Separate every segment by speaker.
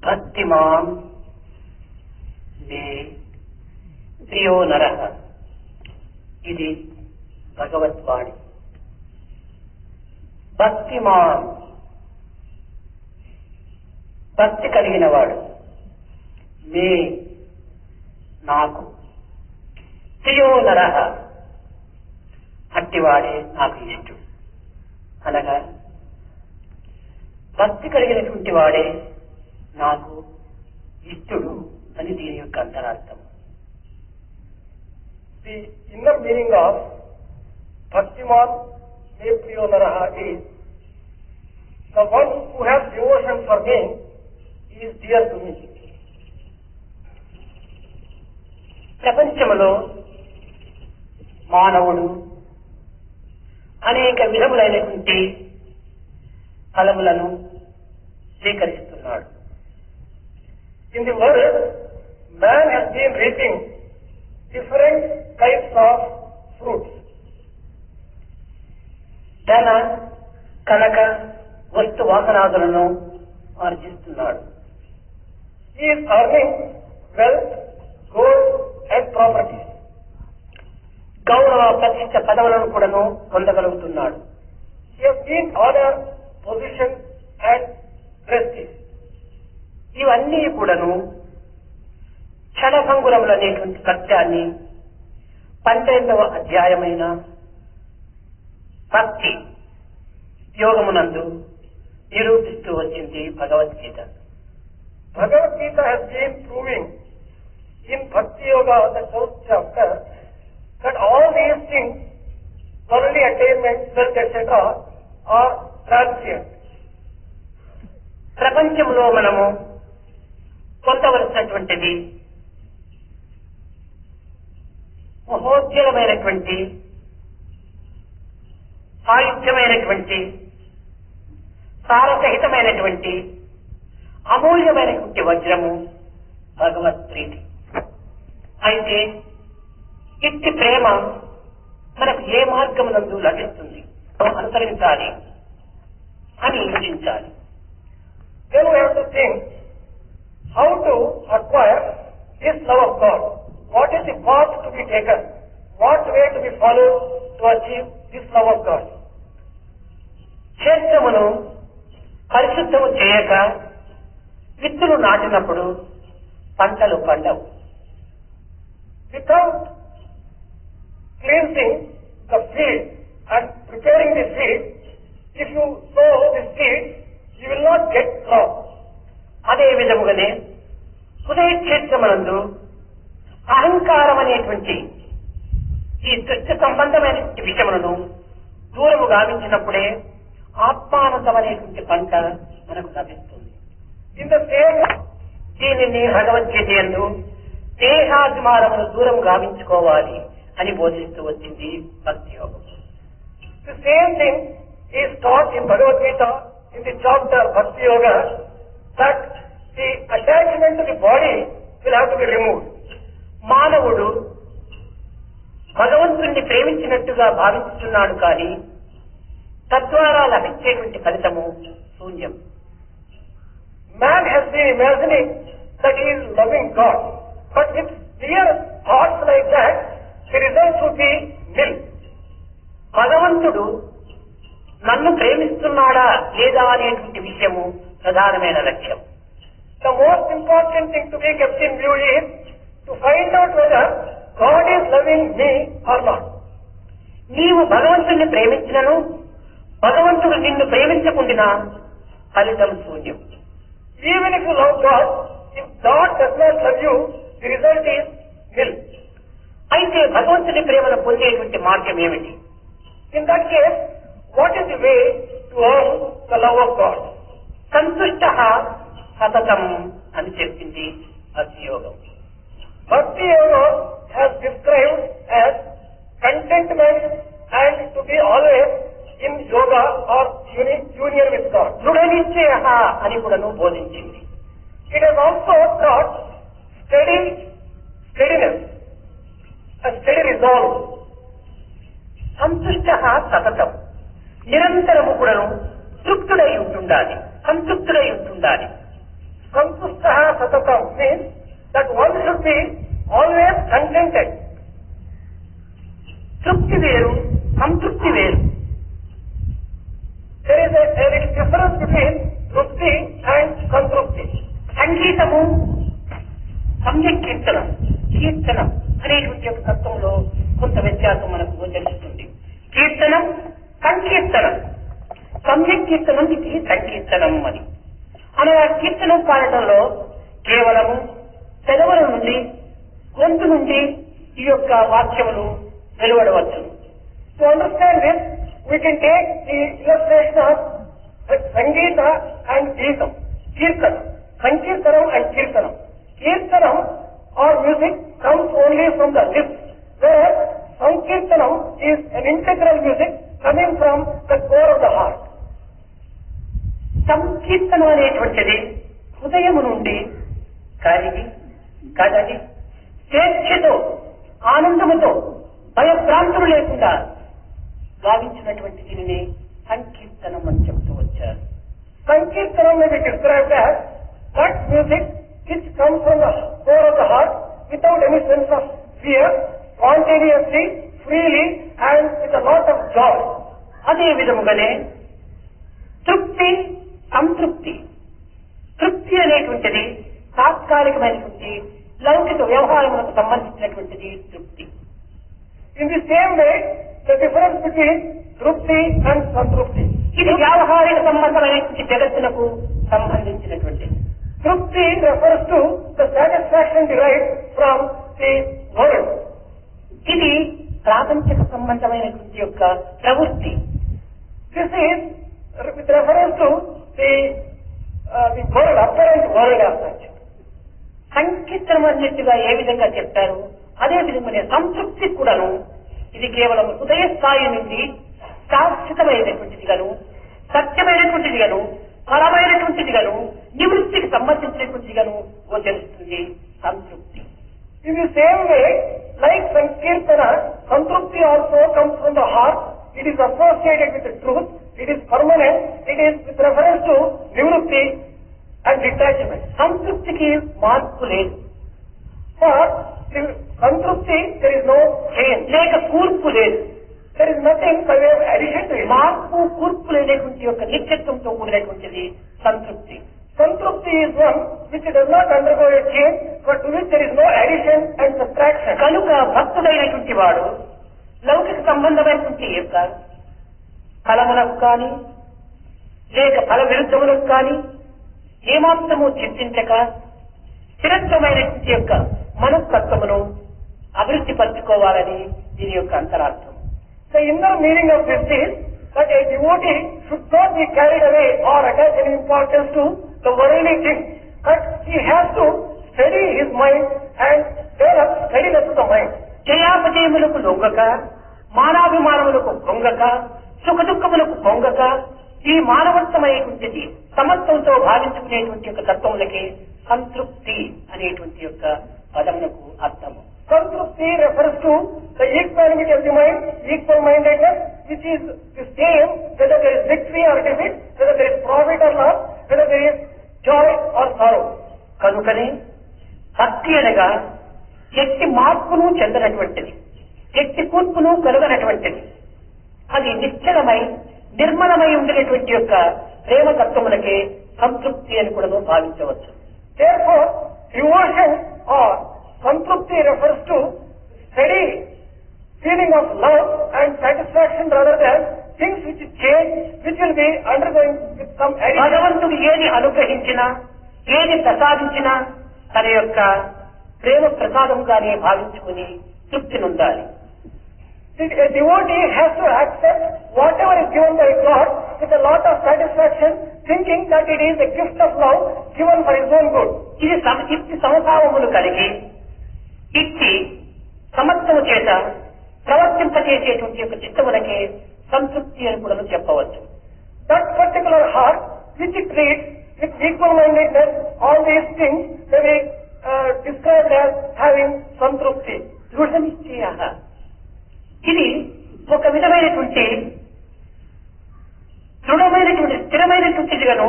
Speaker 1: భక్తిమాన్ మే ప్రియో నరః. ఇది భగవద్వాణి. భక్తిమాన్ భక్తి కలిగిన వాడు, మే నాకు, ప్రియో నరః అట్టివాడే నాకు ఇష్టం. అనగా భక్తి కలిగినటువంటి వాడే నాకు ఇష్టడు అని దీని యొక్క అంతరార్థం.
Speaker 2: The inner meaning of Bhaktiman me priyo naraha is the one who has devotion for me is dear to me.
Speaker 1: ప్రపంచంలో మానవుడు అనేక విధములైనటువంటి ఫలములను స్వీకరిస్తున్నాడు.
Speaker 2: In the world, man has been reaping different types of fruits.
Speaker 1: ధన కనక వస్తు వాహనాదులను ఆర్జిస్తున్నాడు.
Speaker 2: He is earning wealth, gold and property.
Speaker 1: గౌరవ ప్రతిష్ట పదవులను కూడాను పొందగలుగుతున్నాడు.
Speaker 2: He has gained honor, position and prestige.
Speaker 1: ఇవన్నీ కూడాను క్షణభంగురములనేటువంటి సత్యాన్ని 12వ అధ్యాయమైన భక్తి యోగమునందు నిరూపిస్తూ వచ్చింది Bhagavad Gita.
Speaker 2: Bhagavad Gita has been proving in Bhakti Yoga, the 12th chapter, that all these things, worldly attainments, wealth, etc., are transient.
Speaker 1: ప్రపంచంలో మనము పొందవలసినటువంటిది మహోజ్వలమైనటువంటి సాయుధ్యమైనటువంటి సారసహితమైనటువంటి అమూల్యమైనటువంటి వజ్రము భగవత్ ప్రీతి. అయితే ఇట్టి ప్రేమ మనకు ఏ మార్గమునందు లభిస్తుంది అనుసరించాలి అని యోచించాలి.
Speaker 2: Then we have to think how to acquire this love of God. What is the path to be taken? What way to be followed to achieve this love of God?
Speaker 1: క్షేత్రమును పరిశుద్ధము చేయక విత్తులు నాటినప్పుడు పంటలు పండవు.
Speaker 2: Without cleansing the field and preparing the seed, if you sow the seed, you will not get crop.
Speaker 1: అదే విధముగానే హృదయ క్షేత్రమునందు అహంకారం అనేటువంటి ఈ దృష్టి సంబంధమైనటువంటి విషయములను దూరము గావించినప్పుడే ఆత్మానందం అనేటువంటి పంట మనకు లభిస్తుంది.
Speaker 2: In the same
Speaker 1: దీనిని భగవద్గీత యందు దేహాభిమానమును దూరం గావించుకోవాలి అని బోధిస్తూ వచ్చింది భక్తి యోగం.
Speaker 2: the same thing is taught in Bhagavad Gita in the chapter Bhakti Yoga, that the attachment to the body will have to be removed.
Speaker 1: మానవుడు భగవంతుణ్ణి ప్రేమించినట్టుగా భావించుతున్నాడు కానీ తద్వారా లభించేటువంటి ఫలితము శూన్యం.
Speaker 2: Man has been imagining that he is loving God, but with clear thoughts like that, the result would be nil.
Speaker 1: భగవంతుడు నన్ను ప్రేమిస్తున్నాడా లేదా అనేటువంటి విషయము ప్రధానమైన లక్ష్యం.
Speaker 2: The most important thing to be kept in view is to find out whether God is loving me or not.
Speaker 1: నీవు భగవంతుణ్ణి ప్రేమించినను భగవంతుడు నిన్ను ప్రేమించకుండినా ఫలితం శూన్యం.
Speaker 2: Even if you love God, if God does not love you, the result is nil.
Speaker 1: అయితే భగవంతుని ప్రేమను పొందేటువంటి మార్గం ఏమిటి?
Speaker 2: In that case, what is the way to earn the love of God?
Speaker 1: సంతుష్ట సతతం అని చెప్పింది భక్తి యోగం.
Speaker 2: Bhakti Yoga has described as contentment and to be always in yoga or union with God.
Speaker 1: దృఢ నిశ్చయ అని కూడా బోధించింది.
Speaker 2: It has also taught steadiness, a steady resolve.
Speaker 1: సంతుష్ట సతతం నిరంతరము కూడాను తృప్తుడై ఉంటుండాలి, సంతృప్తుడై ఉంటుండాలి.
Speaker 2: Santustaha Satatam means that one should be always contented.
Speaker 1: తృప్తి వేరు, సంతృప్తి వేరు.
Speaker 2: There is a little difference between Trupti and Santrupti.
Speaker 1: సంగీతము, సమ్యక్ కీర్తనం, కీర్తనం అనేటువంటి ఒక తత్వంలో కొంత వ్యత్యాసం మనకు గోచరిస్తుంది. కీర్తనం, సంకీర్తనం. సమ్యక్ కీర్తనం ఇది సంకీర్తనం అని. అనగా కీర్తనం పాడటంలో కేవలము పెదవుల నుండి, గొంతు నుండి ఈ యొక్క వాక్యములు వెలువడవచ్చు.
Speaker 2: To understand this, we can take the illustration of Sangeeta and Geetam, Kirtanam, Sankirtanam and Kirtanam. Kirtanam or music comes only from the lips, whereas Sankirtanam is an integral music coming from the core of the heart.
Speaker 1: సంకీర్తనం అనేటువంటిది హృదయము నుండి కరిగి కదలి స్వేచ్ఛతో, ఆనందముతో, భయభ్రాంతులు లేకుండా గావించినటువంటి దీనిని సంకీర్తనం అని చెప్తూ వచ్చారు.
Speaker 2: Sankirtanam may be described as that music which comes from the core of the heart without any sense of fear, spontaneously, freely and with a lot of joy.
Speaker 1: అదే విధముగానే తృప్తి, సంతృప్తి. తృప్తి అనేటువంటిది తాత్కాలికమైనటువంటి లౌకిక వ్యవహారములకు సంబంధించినటువంటిది తృప్తి.
Speaker 2: In the same way, the difference between Trupti and Santrupti.
Speaker 1: ఇది వ్యావహారిక సంబంధమైనటువంటి జగత్తులకు సంబంధించినటువంటిది.
Speaker 2: Trupti refers to the satisfaction derived from the world.
Speaker 1: ఇది ప్రాపంచిక సంబంధమైనటువంటి యొక్క ప్రవృత్తి.
Speaker 2: This is with reference to the world, apparent world as such.
Speaker 1: సంకీర్తనం అన్నట్టుగా ఏ విధంగా చెప్తారు, అదే విధంగానే సంతృప్తి కూడాను ఇది కేవలం హృదయ స్థాయి నుండి శాశ్వతమైనటువంటిది గాను, సత్యమైనటువంటిది గాను, ఫలమైనటువంటిది గాను, నివృత్తికి సంబంధించినటువంటిది గాను గోచరిస్తుంది సంతృప్తి.
Speaker 2: In the same way, like Sankirtana, Santrupti also comes from the heart. It is associated with the truth. It is permanent. It is with reference to nivrutti and detachment.
Speaker 1: సంతృప్తికి మార్పు లేదు.
Speaker 2: For Santrupti, there is no change.
Speaker 1: లేక కూర్పు లేదు.
Speaker 2: There is nothing by way of addition to it.
Speaker 1: మార్పు, కూర్పు లేనటువంటి యొక్క నిత్యత్వంతో కూడినటువంటిది సంతృప్తి.
Speaker 2: Santrupti is one which does not undergo a change, but to which there is no addition and subtraction.
Speaker 1: కనుక భక్తుడైనటువంటి వాడు లౌకిక సంబంధమైనటువంటి యొక్క ఫలములకు కానీ లేక ఫల విరుద్ధములకు కానీ ఏమాత్రము చింతించక స్థిరత్వమైనటువంటి యొక్క మనస్తత్వమును అభివృద్ధి పరచుకోవాలని దీని యొక్క అంతరార్థం.
Speaker 2: The inner meaning of this is that a devotee should not be carried away or attach any importance to the worldly things, but he has to steady his mind and develop steadiness of the mind.
Speaker 1: జయాపజయములకు లొంగక, మానాభిమానములకు పొంగక, సుఖదుఖములకు పొంగక, ఈ మానవత్వమైనటువంటిది సమత్వంతో భావించుకునేటువంటి యొక్క తత్వములకి సంతృప్తి అనేటువంటి యొక్క పదములకు అర్థము.
Speaker 2: Santrupti refers to the equanimity of the mind, equal-mindedness, which is the same whether there is victory or defeat, whether there is profit or loss, whether there is joy or sorrow.
Speaker 1: కనుకనే భక్తి అనగా ఎట్టి మార్పును చెందనటువంటిది, ఎట్టి కూర్పును కలుగనటువంటిది, అది నిశ్చలమై నిర్మలమై ఉండినటువంటి యొక్క ప్రేమ తత్వములకే సంతృప్తి అని కూడా భావించవచ్చు.
Speaker 2: Therefore, devotion or Santrupti refers to steady feeling of love and satisfaction rather than things which change, which will be undergoing with some addition.
Speaker 1: భగవంతుడు ఏది అనుగ్రహించినా, ఏది ప్రసాదించినా తన యొక్క ప్రేమ ప్రసాదంగానే భావించుకుని తృప్తి నొందాలి.
Speaker 2: A devotee has to accept whatever is given by God with a lot of satisfaction, thinking that it is a gift of love given for his own good.
Speaker 1: ఇట్టి సమభావములు కలిగి ఇట్టి సమత్వము చేత ప్రవర్తింపజేసేటువంటి యొక్క చిత్తములకే సంతృప్తి అని కూడా చెప్పవచ్చు.
Speaker 2: That particular heart which treats with equal-mindedness all these things may be described as having santrupti.
Speaker 1: దృఢ నిశ్చయ. ఇది ఒక విధమైనటువంటి దృఢమైనటువంటి స్థిరమైనటువంటిదిగాను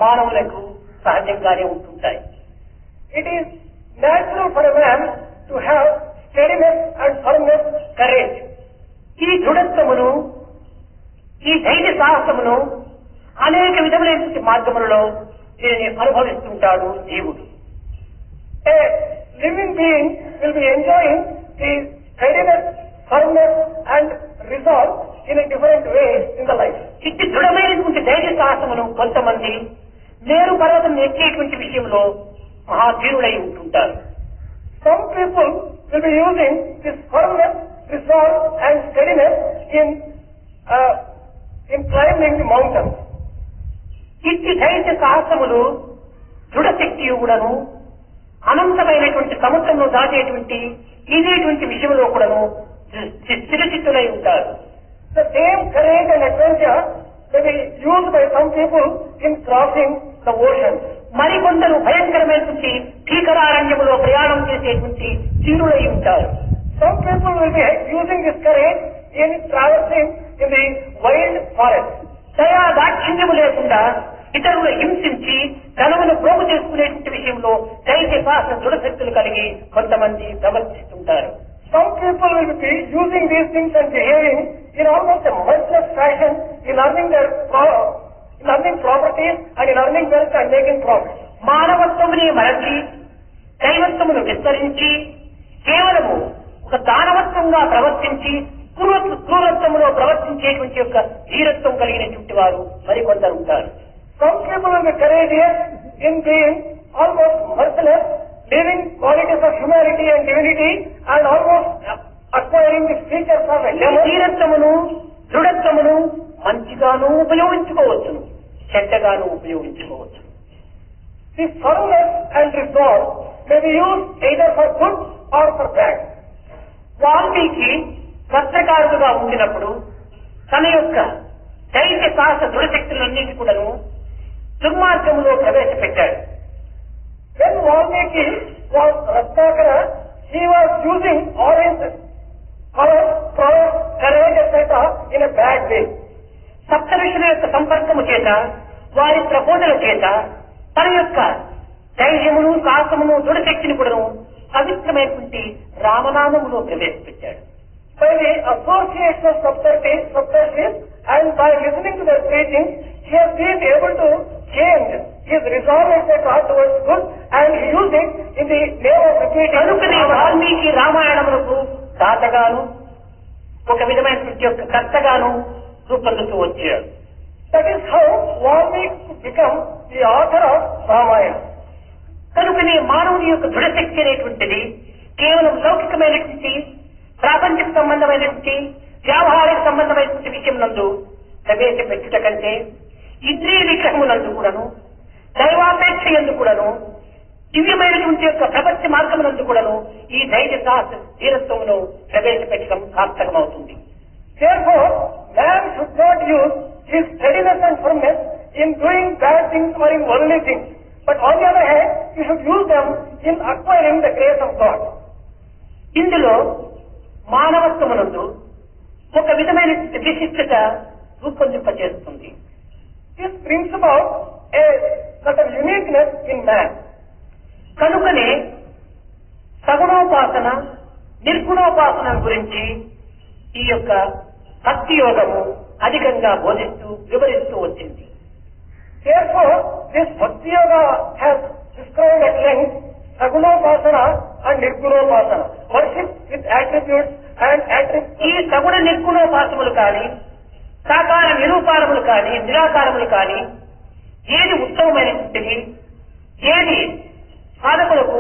Speaker 1: మానవులకు సహజంగానే ఉంటుంటాయి.
Speaker 2: It is natural for a man to have steadiness and firmness, courage.
Speaker 1: ఈ దృఢత్వమును, ఈ ధైర్య సాహసమును అనేక విధములైన మార్గములలో దీనిని అనుభవిస్తుంటాడు జీవుడు.
Speaker 2: A living being will be enjoying the steadiness, firmness and resolve in a different way in the life.
Speaker 1: ఇట్టి దృఢమైనటువంటి ధైర్య సాహసమును కొంతమంది మేరు పర్వతం ఎక్కేటువంటి విషయంలో మహాధీరులై ఉంటుంటారు.
Speaker 2: Some people will be using this firmness, resolve and steadiness in climbing the mountains.
Speaker 1: ఇట్టి ధైర్య సాహసములు దృఢశక్తి కూడాను అనంతమైనటువంటి సముద్రంలో దాటేటువంటి ఇదేటువంటి విషయంలో కూడాను స్థిరచిత్తులై ఉంటారు.
Speaker 2: The same courage and adventure may be used by some people in crossing the oceans.
Speaker 1: మరికొందరు భయంకరమైనటువంటి భీకరారణ్యములో ప్రయాణం చేసేటువంటి తీరులై ఉంటారు.
Speaker 2: Some people will be using this courage in traversing in the wild forest.
Speaker 1: దయా దాక్షిణ్యము లేకుండా ఇతరులు హింసించి ధనమును ప్రోగు చేసుకునేటువంటి విషయంలో ధైర్య సాహస దృఢశక్తులు కలిగి కొంతమంది ప్రవర్తిస్తుంటారు.
Speaker 2: Some people will be using these things and behaving in almost a merciless fashion in earning properties and in earning wealth and making profits.
Speaker 1: మానవత్వమునే మరచి దైవత్వమును విస్తరించి కేవలము ఒక దానవత్వంగా ప్రవర్తించి క్రూరత్వములో ప్రవర్తించేటువంటి యొక్క ధీరత్వం కలిగినటువంటి వారు మరికొందరు ఉంటారు.
Speaker 2: Some people will be courageous in being almost merciless, living qualities of humanity and divinity and almost acquiring the features of a devil.
Speaker 1: ధీరత్వమును దృఢత్వమును మంచిగాను ఉపయోగించుకోవచ్చును, చెడ్డగాను ఉపయోగించుకోవచ్చు.
Speaker 2: The firmness and resolve may be used either for good or for bad.
Speaker 1: Valmiki పత్రకారుడుగా ఉండినప్పుడు తన యొక్క ధైర్య సాహస దృఢశక్తులన్నింటి కూడాను దుర్మార్గములో ప్రవేశపెట్టాడు.
Speaker 2: When Valmiki was Ratnakara, he was using all his power, courage, etc. in a bad way.
Speaker 1: సప్తఋషుల యొక్క సంపర్కము చేత, వారి ప్రబోధన చేత తన యొక్క ధైర్యమును, సాహసమును, దృఢశక్తిని కూడాను పవిత్రమైనటువంటి రామనామములో ప్రవేశపెట్టాడు.
Speaker 2: By the association of Saptarshis and by listening to their preaching, he has been able to change his resolve etc. towards good and he used it in the name of repeating.
Speaker 1: కనుకనే వాల్మీకి రామాయణములకు దాతగాను ఒక విధమైనటువంటి యొక్క కర్తగాను రూపొందుతూ వచ్చాడు.
Speaker 2: That is how Valmiki become the author of Ramayana.
Speaker 1: కనుకనే మానవుని యొక్క దృఢశక్తి అనేటువంటిది కేవలం లౌకికమైనటువంటి ప్రాపంచిక సంబంధమైనటువంటి వ్యావహారిక సంబంధమైనటువంటి విషయం నందు ప్రవేశపెట్టుట కంటే ఇంద్రియ నిగ్రహమునందు కూడాను, దైవాపేక్ష యందు కూడాను, దివ్యమైనటువంటి యొక్క ప్రపంచ మార్గమునందు కూడాను ఈ ధైర్య సాహస ధీరత్వమును ప్రవేశపెట్టడం సార్థకమవుతుంది.
Speaker 2: Therefore, man should not use his steadiness and firmness in doing bad things or in worldly things. But on the other hand, he should use them in acquiring the grace of God.
Speaker 1: ఇందులో మానవత్వమునందు ఒక విధమైన విశిష్టత రూపొందింపజేస్తుంది.
Speaker 2: This brings about a sort of uniqueness in man.
Speaker 1: కనుకనే సగుణోపాసన, నిర్గుణోపాసన గురించి ఈ యొక్క భక్తి యోగము అధికంగా బోధిస్తూ వివరిస్తూ వచ్చింది.
Speaker 2: Therefore, this Bhakti Yoga has described at length Sagunopasana and Nirgunopasana, worship with attributes and attributes.
Speaker 1: ఈ సగుణ నిర్గుణోపాసములు కానీ, సాకార నిరూపారములు కానీ, నిరాకారములు కానీ ఏది ఉత్తమమైనటువంటిది, ఏది సాధకులకు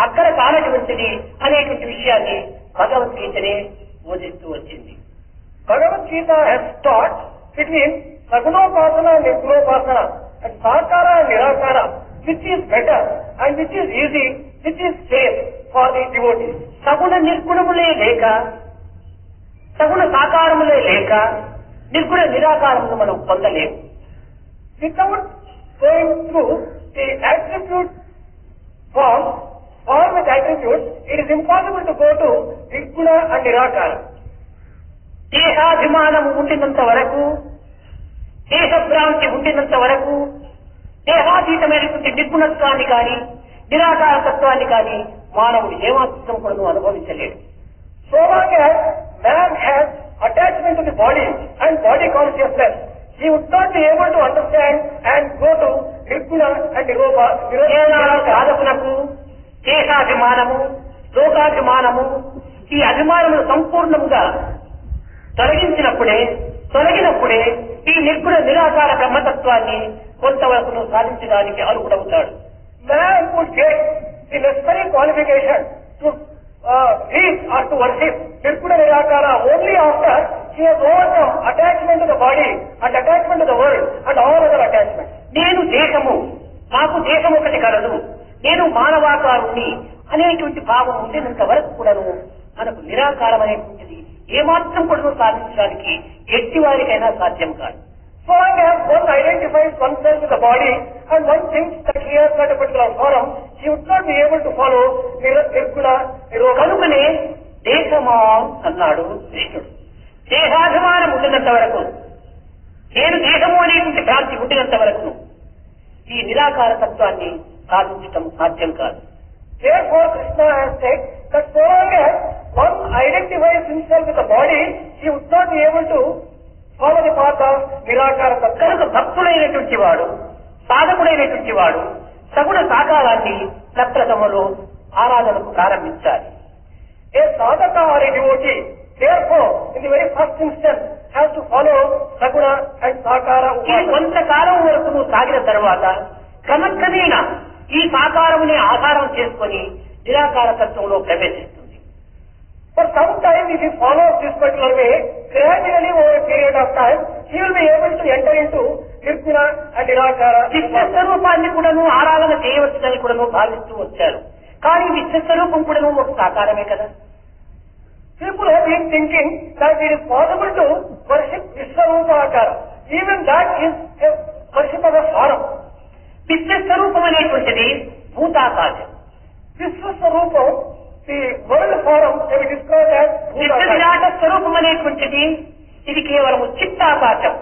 Speaker 1: అక్కడ కానటువంటిది అనేటువంటి విషయాన్ని భగవద్గీతనే బోధిస్తూ వచ్చింది.
Speaker 2: Bhagavad Gita has taught between Sagunopasana and Nirgunopasana and Sakara and Nirakara, which is better and which is easy, which is safe for the devotees.
Speaker 1: సగుణ నిర్గుణములే లేక, సగుణ సాకారములే లేక నిర్గుణ నిరాకారములు మనం పొందలేము.
Speaker 2: Without going through the attribute form or with attributes, it is impossible to go to Nirguna and Nirakara.
Speaker 1: దేహాభిమానము ఉండినంత వరకు, దేహభ్రాంతి ఉండినంత వరకు దేహాతీతమైనటువంటి నిర్గుణత్వాన్ని కానీ నిరాకారతత్వాన్ని కానీ మానవుడు ఏమాత్రం కూడా అనుభవించలేడు.
Speaker 2: So long as man has attachment to the body and body consciousness, he would not be able to understand and go to Nirguna and Nirodha.
Speaker 1: సాధకులకు దేహాభిమానము, లోకాభిమానము, ఈ అభిమానములు సంపూర్ణముగా తొలగినప్పుడే ఈ నిర్గుణ నిరాకార బ్రహ్మతత్వాన్ని కొంతవరకు సాధించడానికి అర్హుడవుతాడు.
Speaker 2: Man would get the necessary qualification to reach or to worship Nirguna Nirakara only after he has overcome attachment to the body and attachment to the world and all other attachments.
Speaker 1: నేను దేశము, నాకు దేశం ఒకటి కలదు, నేను మానవాకారుణ్ణి అనేటువంటి భావం ఉండేంత వరకు కూడాను మనకు నిరాకారమైనటువంటిది ఏమాత్రం కూడా సాధించడానికి ఎట్టి వారికైనా సాధ్యం కాదు.
Speaker 2: So long as one identifies oneself with the body and one thinks that he has got a particular form, he would not be able to follow Nirguna Nirodha.
Speaker 1: కనుకనే దేశమా అన్నాడు కృష్ణుడు. దేహాభిమానం ఉండినంత వరకు, నేను దేశము అనేటువంటి భ్రాంతి ఉండినంత వరకు ఈ నిరాకార తత్వాన్ని సాధించడం సాధ్యం కాదు.
Speaker 2: Therefore, Krishna has said that so long as one identifies himself with the body, he would not be able to follow the path of Nirakara Tattva.
Speaker 1: కనుక భక్తులైనటువంటి వాడు, సాధకుడైనటువంటి వాడు సగుణ సాకారాన్ని ప్రప్రథమలో ఆరాధనకు ప్రారంభించాలి.
Speaker 2: A sadhaka or a devotee, therefore, in the very first instance, has to follow Saguna and Sakara
Speaker 1: ఈ
Speaker 2: Upasana.
Speaker 1: కొంతకాలం వరకు సాగిన తర్వాత క్రమక్రమేణా ఈ సాకారమునే ఆధారం చేసుకొని నిరాకార తత్వంలో ప్రవేశిస్తుంది.
Speaker 2: For some time, if he follows this particular way, gradually over a period of time, he will be able to enter into Nirguna and Nirakara.
Speaker 1: విశ్వస్వరూపాన్ని కూడాను ఆరాధన చేయవచ్చునని కూడాను భావిస్తూ వచ్చారు. కానీ విశ్వస్వరూపం కూడాను ఒక సాకారమే కదా.
Speaker 2: People have been thinking that it is possible to worship Vishwarupa Akara. Even that is a worship of a form.
Speaker 1: విశ్వస్వరూపం అనేటువంటిది భూతాకాశం.
Speaker 2: Vishwaswarupa, the world form, may be described as
Speaker 1: విశ్వ
Speaker 2: Bhutakasha.
Speaker 1: విరాట స్వరూపం అనేటువంటిది ఇది కేవలము చిత్తాకాశం.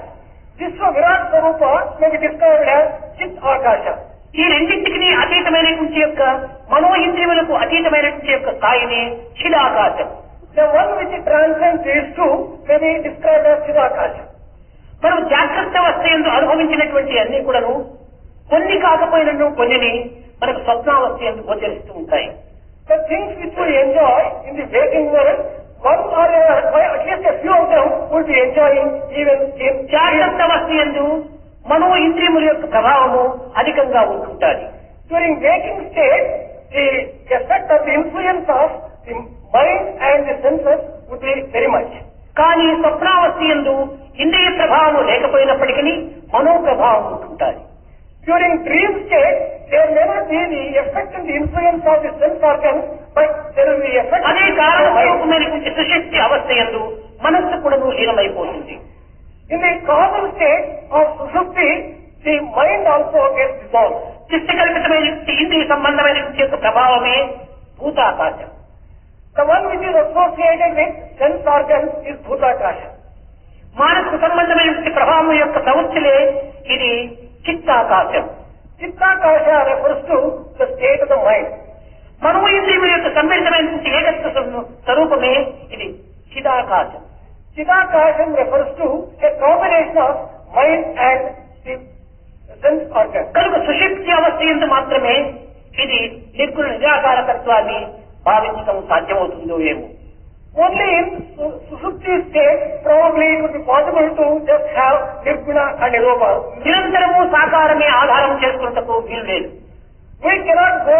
Speaker 2: Vishwa Virat Swarupa may be described as Chit Akasha.
Speaker 1: ఈ రెండింటికి అతీతమైనటువంటి యొక్క మనోఇంద్రియములకు అతీతమైనటువంటి యొక్క స్థాయిని చిదాకాశం.
Speaker 2: The one which transcends these two may be described as Chidakasha.
Speaker 1: మనం జాగ్రత్త అవస్థయందు అనుభవించినటువంటి అన్ని కూడాను కొన్ని కాకపోయినను కొన్నిని మనకు స్వప్నావస్థయందు గోచరిస్తూ ఉంటాయి.
Speaker 2: The things which we enjoy in the waking world, one or at least a few of them would be enjoying even in
Speaker 1: జాగ్రత్త అవస్థయందు మనో ఇంద్రియముల యొక్క ప్రభావము అధికంగా ఉంటుంటాది.
Speaker 2: during waking state, the effect of the influence of the mind and the senses would be very much.
Speaker 1: కానీ స్వప్నావస్థయందు ఇంద్రియ ప్రభావము లేకపోయినప్పటికీ మనో ప్రభావం ఉంటుంటాది.
Speaker 2: During dream state, there may not be the effect and the influence of the sense organs, but there will be effect
Speaker 1: అదే
Speaker 2: of the mind.
Speaker 1: కారణస్వరూపమైనటువంటి సుశక్తి అవస్థయందు మనస్సు కూడా లీనమైపోతుంది.
Speaker 2: In the causal state of Sushupti, the mind also gets dissolved.
Speaker 1: చిత్తకల్పితమైనటువంటి ఇంద్రియ సంబంధమైనటువంటి యొక్క ప్రభావమే భూతాకాశం.
Speaker 2: The one which is associated with sense organs is Bhutakasha.
Speaker 1: మానసిక సంబంధమైనటువంటి ప్రభావం యొక్క ప్రవృత్తిలే ఇది చిత్తాకాశం.
Speaker 2: Chittakasha refers to the state of the mind.
Speaker 1: మనో ఇంద్రియముల యొక్క సమ్మిళితమైనటువంటి ఏకత్వ స్వరూపమే ఇది చిదాకాశం.
Speaker 2: Chidakasham refers to a combination of mind and the sense organs.
Speaker 1: కనుక సుషుప్తి అవస్థ యందు మాత్రమే ఇది నిర్గుణ నిరాకార తత్వాన్ని భావించడం సాధ్యమవుతుందో ఏమో.
Speaker 2: Only in Sushupti state, probably it would be possible to just have Nirguna and Nirodha.
Speaker 1: నిరంతరము సాకారమే ఆధారం చేసుకున్నటకు వీలు లేదు.
Speaker 2: We cannot go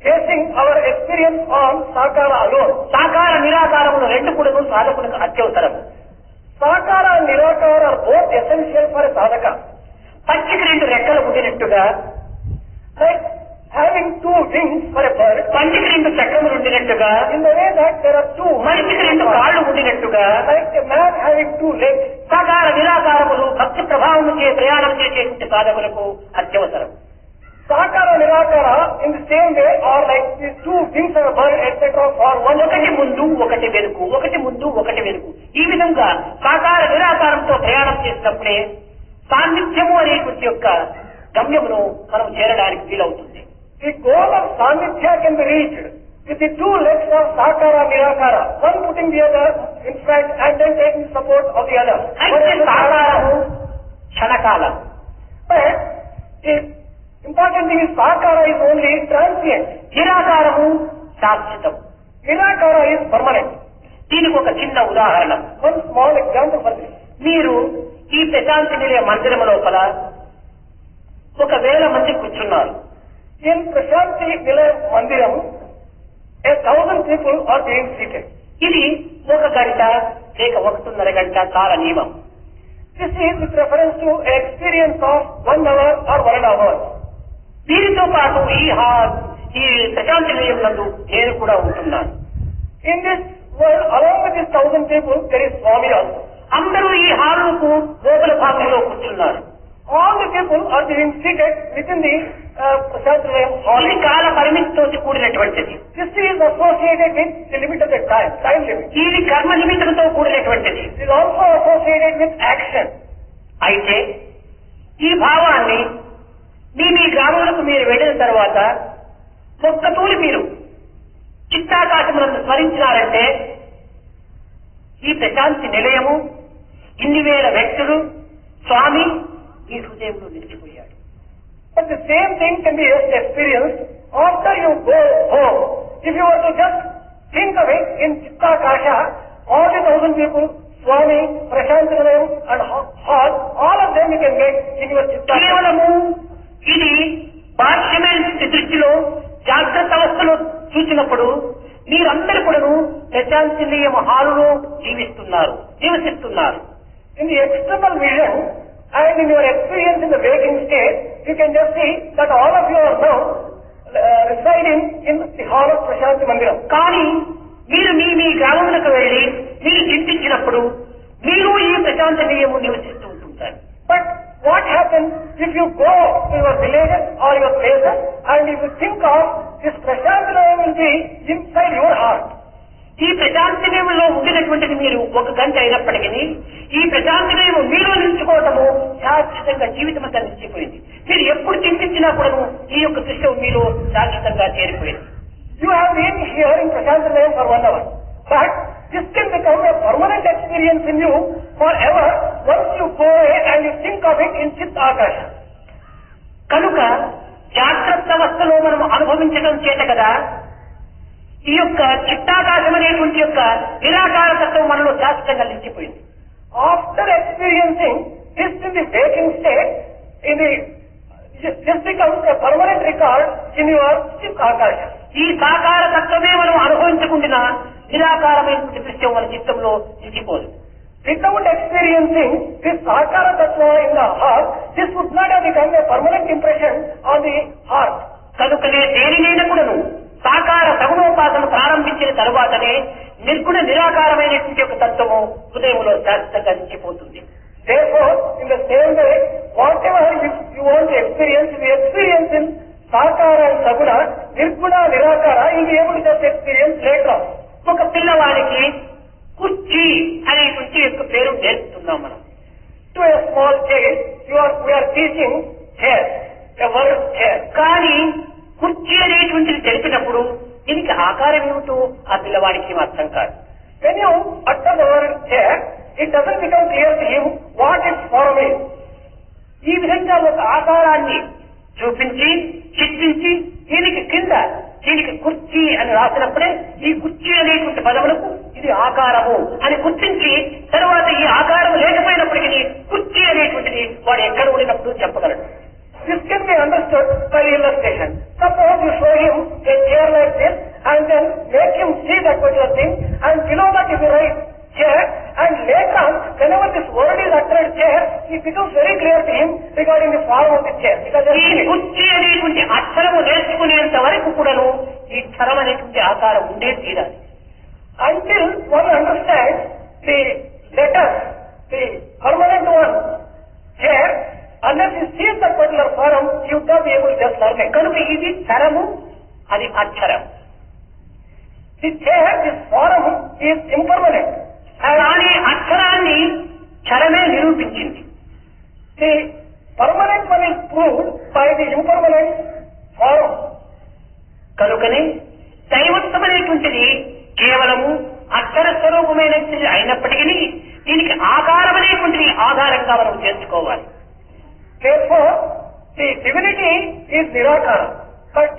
Speaker 2: basing our experience on Sakara alone.
Speaker 1: సాకార నిరాకారములు రెండు కూడాను సాధకులకు అత్యవసరం.
Speaker 2: Sakara and Nirakara are both essential for a sadhaka.
Speaker 1: పక్షికి రెండు రెక్కలు ఉండినట్టుగా,
Speaker 2: Like having two wings for a bird,
Speaker 1: పంచికి రెండు చక్రములు ఉండినట్టుగా,
Speaker 2: in the way that there are two
Speaker 1: మనిషికి రెండు కాళ్ళు ఉండినట్టుగా,
Speaker 2: like a man having two legs.
Speaker 1: సాకార నిరాకారములు భక్తి ప్రభావము చే ప్రయాణం చేసేటువంటి సాధకులకు అత్యవసరం.
Speaker 2: Sakara Nirakara in the same way are like these two wings of a bird, etc. for one.
Speaker 1: ఒకటి ముందు ఒకటి వెనుక, ఒకటి ముందు ఒకటి వెనుక, ఈ విధంగా సాకార నిరాకారంతో ప్రయాణం చేసినప్పుడే సాన్నిధ్యము అనేటువంటి యొక్క గమ్యమును మనం చేరడానికి వీలవుతుంది.
Speaker 2: The goal of Samithya can be reached with the two legs of Sakara Nirakara, one putting the other in front and then taking support of the other.
Speaker 1: అయితే సాకారము క్షణకాలం.
Speaker 2: But the important thing is Sakara is only transient.
Speaker 1: నిరాకారము శాశ్వతం.
Speaker 2: Nirakara is permanent.
Speaker 1: దీనికి ఒక చిన్న ఉదాహరణ.
Speaker 2: One small example for this.
Speaker 1: మీరు ఈ ప్రశాంతి నిలయ మందిరం లోపల 1,000 మంది కూర్చున్నారు.
Speaker 2: In Prashanti Nilayam Mandiram, 1,000 people are being seated.
Speaker 1: ఇది 1 గంట లేక 1.5 గంట కాల నియమం.
Speaker 2: This is with reference to an experience of 1 hour or 1.5 hours.
Speaker 1: దీనితో పాటు ఈ ప్రశాంతి నిలయం నందు నేను కూడా ఉంటున్నాను.
Speaker 2: In this world, along with these 1,000 people, there is Swami also.
Speaker 1: అందరూ ఈ హాలుకు లోపల భాగంలో కూర్చున్నారు.
Speaker 2: All the people are being seated within the Prashanti Nilayam hall.
Speaker 1: ఇది కాల పరిమితితో కూడినటువంటిది.
Speaker 2: This is associated with the limit of the time limit.
Speaker 1: ఇది కర్మ నిమిత్తంతో కూడినటువంటిది.
Speaker 2: It is also associated with action.
Speaker 1: అయితే ఈ భావాన్ని మీ గ్రామాలకు మీరు వెళ్ళిన తర్వాత ఒక్కతూరి మీరు చిత్తాకాశములను స్మరించినారంటే ఈ ప్రశాంతి నిలయము, ఇన్ని వేల వ్యక్తులు, స్వామి ఈ హృదయంలో నిలిచిపోయాడు.
Speaker 2: But the same thing can be experienced after you go home. If you were to just think of it in Chittakasha, all the 1,000 people, Swami, Prashanti Nilayam and hall, all of them you can get in your Chittakasha.
Speaker 1: కేవలము ఇది బాహ్యమైన దృష్టిలో జాగ్రత్త అవస్థలో చూసినప్పుడు మీరందరూ కూడాను ప్రశాంతి నిలయం హాలులో నివసిస్తున్నారు.
Speaker 2: In the external vision and in your experience in the waking state, you can just see that all of you are now residing in the hall of Prashanti Mandiram.
Speaker 1: కానీ మీరు మీ గ్రామములకు వెళ్లి మీరు చింతించినప్పుడు మీరు ఈ ప్రశాంతి నిలయము నివసిస్తూ ఉంటుంటారు.
Speaker 2: But what happens if you go to your villages or your places and if you think of this Prashanti Nilayam will be inside your heart.
Speaker 1: ఈ ప్రశాంతి నిలయంలో ఉండినటువంటిది మీరు 1 గంట అయినప్పటికీ ఈ ప్రశాంతి నిలయం మీలో నిలుచుకోవటము శాశ్వతంగా జీవితం అంతా నిలిచిపోయింది. మీరు ఎప్పుడు చింతించినా కూడా ఈ యొక్క దృశ్యం మీలో శాశ్వతంగా చేరిపోయింది.
Speaker 2: You have been here in Prashanti Nilayam for 1 hour, but this can become a permanent experience in you forever once you go away and you think of it in Chit Akasha.
Speaker 1: కనుక జాగ్రత్త అవస్థలో మనం అనుభవించడం చేత కదా ఈ యొక్క చిత్తాకాశం అనేటువంటి యొక్క నిరాకార తత్వం మనలో శాశ్వతంగా నిలిచిపోయింది.
Speaker 2: After experiencing this in the waking state, this becomes a permanent record in your Chit Akasha.
Speaker 1: ఈ సాకార తత్వమే మనం అనుభవించకుండా నిరాకారమైనటువంటి దృశ్యం మన చిత్తంలో నిలిచిపోదు.
Speaker 2: Without experiencing this Sakara Tattva in the heart, this would not have become a permanent impression on the heart.
Speaker 1: కనుకనే దేనినైనా కూడాను సాకార సగుణోపాసన ప్రారంభించిన తరువాతనే నిర్గుణ నిరాకారమైనటువంటి యొక్క తత్వము హృదయంలో శాశ్వతంగా నిలిచిపోతుంది.
Speaker 2: Therefore, in the same way, whatever you want to experience, if you experience in Sakara and Saguna, Nirguna, Nirakara, you will be able to just experience later on.
Speaker 1: ఒక పిల్లవాడికి కుర్చీ అనేటువంటి యొక్క పేరు నేర్పుతున్నాం మనం.
Speaker 2: To a small child, we are teaching chair, a word chair.
Speaker 1: కానీ కుర్చీ అనేటువంటిది తెలిపినప్పుడు దీనికి ఆకారం ఏమిటో ఆ పిల్లవాడికి అర్థం కాదు.
Speaker 2: When you utter the word chair, it doesn't become clear to him what its form is.
Speaker 1: ఈ విధంగా ఒక ఆకారాన్ని చూపించి చిత్రించి దీనికి కుర్చీ అని రాసినప్పుడే ఈ కుర్చీ అనేటువంటి పదములకు ఇది ఆకారము అని గుర్తించి తర్వాత ఈ ఆకారం లేకపోయినప్పటికీ కుర్చీ అనేటువంటిది వాడు ఎక్కడ ఉండినప్పుడు చెప్పగలడు.
Speaker 2: This can be understood by illustration. Suppose you show him a chair like this and then make him see that particular thing, and below that if you write chair, and later on whenever this word is uttered chair, it becomes very clear to him regarding the form of the chair.
Speaker 1: ఈ కుర్చీ అనేటువంటి అక్షరము నేర్చుకునేంత వరకు కూడాను ఈ క్షరం అనేటువంటి ఆకారం ఉండే తీరాలి.
Speaker 2: Until one understands the letter, the permanent one, chair, unless you see that particular form, you will not be able to just learn it.
Speaker 1: కనుక ఇది క్షరము, అది అక్షరం.
Speaker 2: The chair, this form is impermanent.
Speaker 1: కానీ అక్షరాన్ని క్షరమే నిరూపించింది.
Speaker 2: The permanent one is proved by the impermanent form.
Speaker 1: కనుకనే దైవత్వం అనేటువంటిది కేవలము అక్షర స్వరూపమైనది అయినప్పటికీ దీనికి ఆకారం అనేటువంటిది ఆధారంగా మనం చేసుకోవాలి.
Speaker 2: Therefore, the divinity is Nirakara, but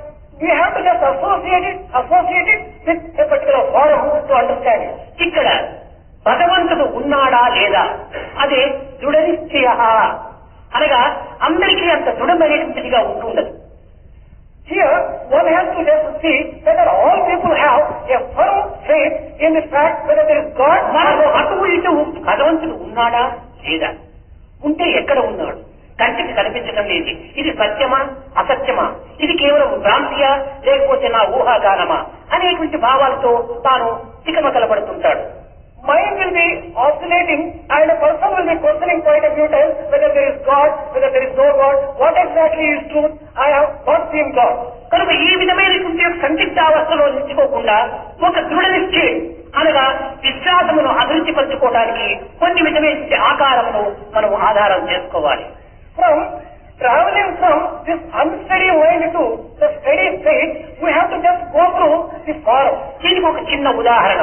Speaker 2: we have to just associate it with a particular form to understand it.
Speaker 1: ఇక్కడ భగవంతుడు ఉన్నాడా లేదా అదే దృఢ నిశ్చయ అనగా అందరికీ అంత దృఢమైనటువంటిదిగా ఉంటుండదు.
Speaker 2: Here, one has to just see whether all people have a firm faith in the fact whether there is God.
Speaker 1: మనకు అటు ఇటు భగవంతుడు ఉన్నాడా లేదా, ఉంటే ఎక్కడ ఉన్నాడు, కంటికి కనిపించడం లేదు, ఇది సత్యమా అసత్యమా, ఇది కేవలం భ్రాంతియా లేకపోతే నా ఊహాగానమా అనేటువంటి భావాలతో తాను తికమకలపడుతుంటాడు.
Speaker 2: Mind will be oscillating and a person will be questioning quite a few times whether there is God, whether there is no God, what exactly is truth, I have not seen God.
Speaker 1: కనుక ఈ విధమైనటువంటి సందిగ్ధావస్థలో నిలిచిపోకుండా ఒక దృఢ నిశ్చయం అనగా విశ్వాసమును అభివృద్ధి పరచుకోవడానికి కొన్ని విధమైన ఆకారమును మనం ఆధారం చేసుకోవాలి.
Speaker 2: From traveling from this unsteady mind to the steady faith, we have to just go through the form.
Speaker 1: దీనికి ఒక చిన్న ఉదాహరణ,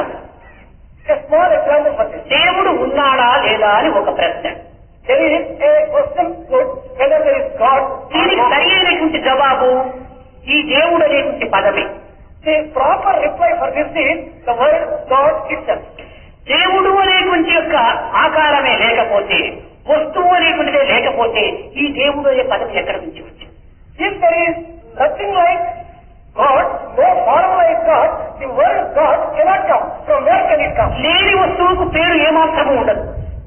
Speaker 2: A small example for this.
Speaker 1: దేవుడు ఉన్నాడా లేదా అని ఒక ప్రశ్న.
Speaker 2: There is a question put whether there is God.
Speaker 1: దీనికి సరి అయినటువంటి జవాబు ఈ దేవుడు అనేటువంటి పదమే.
Speaker 2: The proper reply for this is the word God itself.
Speaker 1: దేవుడు అనేటువంటి యొక్క ఆకారమే లేకపోతే, వస్తువు అనేటువంటిదే లేకపోతే ఈ దేవుడు అనే పదం ఎక్కడ నుంచి వచ్చింది?
Speaker 2: If there is nothing like God, no form like God, the word God cannot come. From where can it come?
Speaker 1: లేని వస్తువుకు పేరు ఏమాత్రము ఉండదు.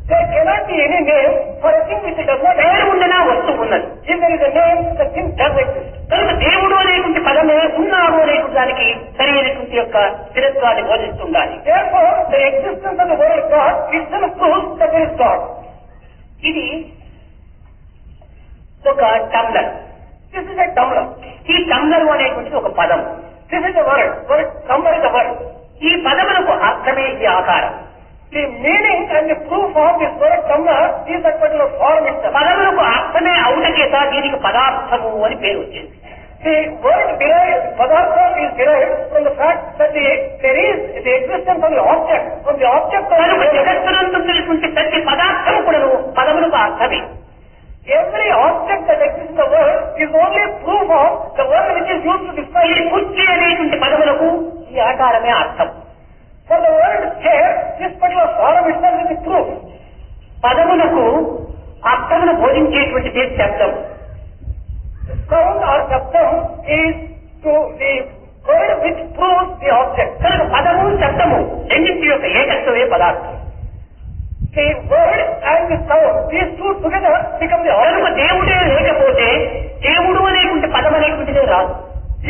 Speaker 2: There cannot be any name for a thing which does not
Speaker 1: పేరు
Speaker 2: exist.
Speaker 1: ఉండనా వస్తువు ఉన్నది.
Speaker 2: If there is a name, the thing does exist.
Speaker 1: కనుక దేవుడు అనేటువంటి పదమే ఉన్నాడు అనేటువంటి దానికి సరి అయినటువంటి యొక్క స్థిరత్వాన్ని బోధిస్తుండాలి.
Speaker 2: Therefore, the existence of the word God itself proves that there is God.
Speaker 1: ఇది ఒక tumbler.
Speaker 2: This is a tumbler.
Speaker 1: ఈ టంబ్లర్ అనేటువంటిది ఒక పదం.
Speaker 2: This is a word. Word tumbler is a word.
Speaker 1: ఈ పదములకు అర్థమే ఈ ఆకారం.
Speaker 2: The meaning and the proof of this word tumbler is that particular form itself.
Speaker 1: పదములకు అర్థమే అవుట చేత దీనికి పదార్థము అని పేరు వచ్చింది.
Speaker 2: The word derived, Padartha is derived from the fact that there is the existence of the object. From the object of
Speaker 1: కనుక
Speaker 2: the
Speaker 1: జగత్తునందున్నటువంటి ప్రతి పదార్థము కూడాను పదములకు అర్థమే.
Speaker 2: every object that exists in the world is only proof of the word which is used to
Speaker 1: ఈ
Speaker 2: describe it.
Speaker 1: కుర్చీ అనేటువంటి పదములకు ఈ ఆకారమే అర్థం.
Speaker 2: For the word chair, this particular form itself is the proof.
Speaker 1: పదములకు అర్థమును బోధించేటువంటిది శబ్దం.
Speaker 2: Sound or shabdam is to the word which proves the object.
Speaker 1: కనుక పదము శబ్దము రెండింటి యొక్క ఏకత్వమే పదార్థం.
Speaker 2: The word and the sound, these two together become the
Speaker 1: కనుక
Speaker 2: object.
Speaker 1: దేవుడే లేకపోతే దేవుడు అనేటువంటి పదం అనేటువంటిదే రాదు.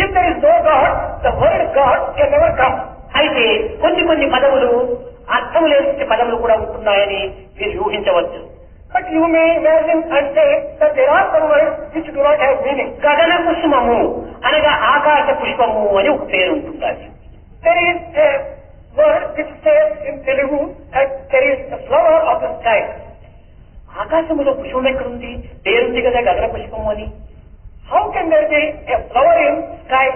Speaker 2: If there is no God, the word God can never come.
Speaker 1: అయితే కొన్ని పదములు అర్థం లేని పదములు కూడా ఉంటున్నాయని మీరు ఊహించవచ్చు.
Speaker 2: But you may imagine and say that there are some words which do not have meaning.
Speaker 1: గగన కుసుమము అనగా ఆకాశ పుష్పము అని ఒక పేరు ఉంటుండాలి.
Speaker 2: There is a word which says in Telugu that there is a flower of the sky.
Speaker 1: ఆకాశములో పుష్పం ఎక్కడుంది? పేరుంది కదా గగన పుష్పము అని.
Speaker 2: How can there be a flower in sky?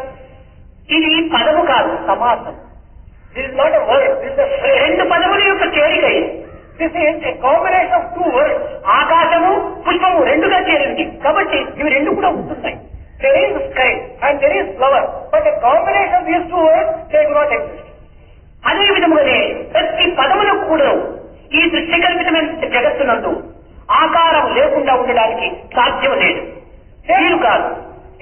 Speaker 1: ఇది పదము కాదు, సమాసం.
Speaker 2: This is not a word, this is a phrase.
Speaker 1: రెండు పదముల యొక్క చేరిక ఇది.
Speaker 2: This is a combination of two words.
Speaker 1: ఆకాశము పుష్పము రెండుగా చేరింది కాబట్టి ఇవి రెండు కూడా ఉంటున్నాయి.
Speaker 2: There is sky and there is flower, but a combination of these two words, they do not exist.
Speaker 1: అదే విధముగానే ప్రతి పదములకు కూడా ఈ దృశ్యకల్పితమైన జగత్తునందు ఆకారం లేకుండా ఉండడానికి సాధ్యం లేదు, వీలు కాదు.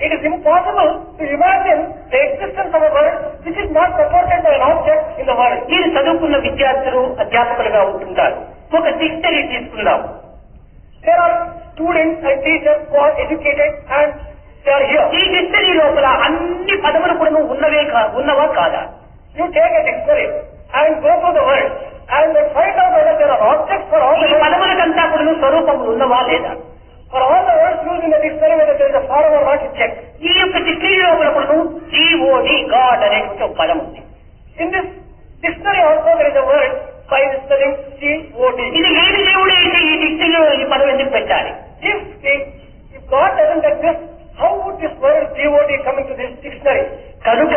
Speaker 2: It is impossible to imagine the existence of a word which is not supported by an object in the world.
Speaker 1: మీరు చదువుకున్న విద్యార్థులు అధ్యాపకులుగా ఉంటుంటారు. ఒక డిక్షనరీ తీసుకుందాం.
Speaker 2: There are students and teachers who are educated and they are here.
Speaker 1: ఈ dictionary లోపల అన్ని పదములు కూడా ఉన్నవా కాదా?
Speaker 2: You take a dictionary and go through the words and then find out whether there are objects for all
Speaker 1: ఈ
Speaker 2: the words.
Speaker 1: పదములకంతా కూడా స్వరూపములు ఉన్నవా లేదా?
Speaker 2: For all the words used in the dictionary, whether there is a form or not, you check.
Speaker 1: ఈ యొక్క dictionary లోపల కూడా GOD God అనేటువంటి ఒక పదం ఉంది.
Speaker 2: In this dictionary also there is a word by the spelling God.
Speaker 1: ఇది లేని దేవుడు అయితే ఈ డిక్షనరీలో ఈ పదం ఎందుకు పెట్టాలి?
Speaker 2: If the God doesn't exist, how would this word God come into this dictionary?
Speaker 1: కనుక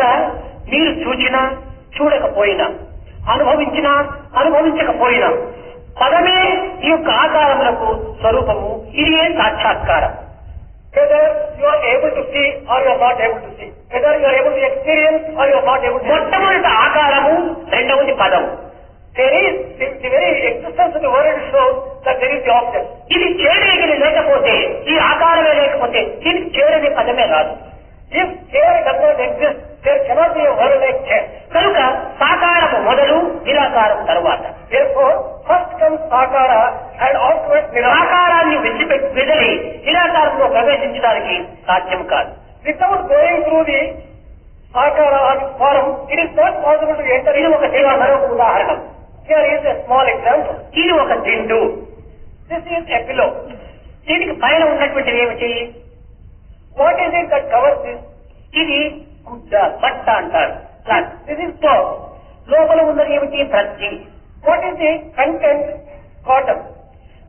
Speaker 1: మీరు చూచినా చూడకపోయినా, అనుభవించినా అనుభవించకపోయినా పదమే ఈ యొక్క ఆకారములకు స్వరూపము. ఇది సాక్షాత్కారం.
Speaker 2: Whether you are able to see or you are not able to see, whether you are able to experience or you are not able to experience.
Speaker 1: మొట్టమొదటి ఆకారము, రెండవది పదము.
Speaker 2: There is the very existence of the word shows that there is the object.
Speaker 1: ఇది చేరేగిరి లేకపోతే, ఈ ఆకారమే లేకపోతే దీనికి చేరని పదమే రాదు.
Speaker 2: If chair does not exist, there cannot be a word like chair.
Speaker 1: కనుక సాకారము మొదలు, నిరాకారం తరువాత.
Speaker 2: Therefore, first comes sakara and afterwards nirakara.
Speaker 1: సాకారాన్ని వెదిలి నిరాకారంలో ప్రవేశించడానికి సాధ్యం కాదు.
Speaker 2: Without going through the sakara or the form, it is not possible to enter.
Speaker 1: ఇది ఒక సేవ. మరొక ఉదాహరణ.
Speaker 2: Here is a small example.
Speaker 1: ఇది ఒక దిండు.
Speaker 2: This is a pillow.
Speaker 1: దీనికి పైన ఉన్నటువంటిది ఏమిటి?
Speaker 2: What is it that covers this?
Speaker 1: ఇది గుడ్డ, బట్ట అంటారు.
Speaker 2: This is cloth.
Speaker 1: లోపల ఉన్నది ఏమిటి? ప్రతి.
Speaker 2: What is the content? Cotton.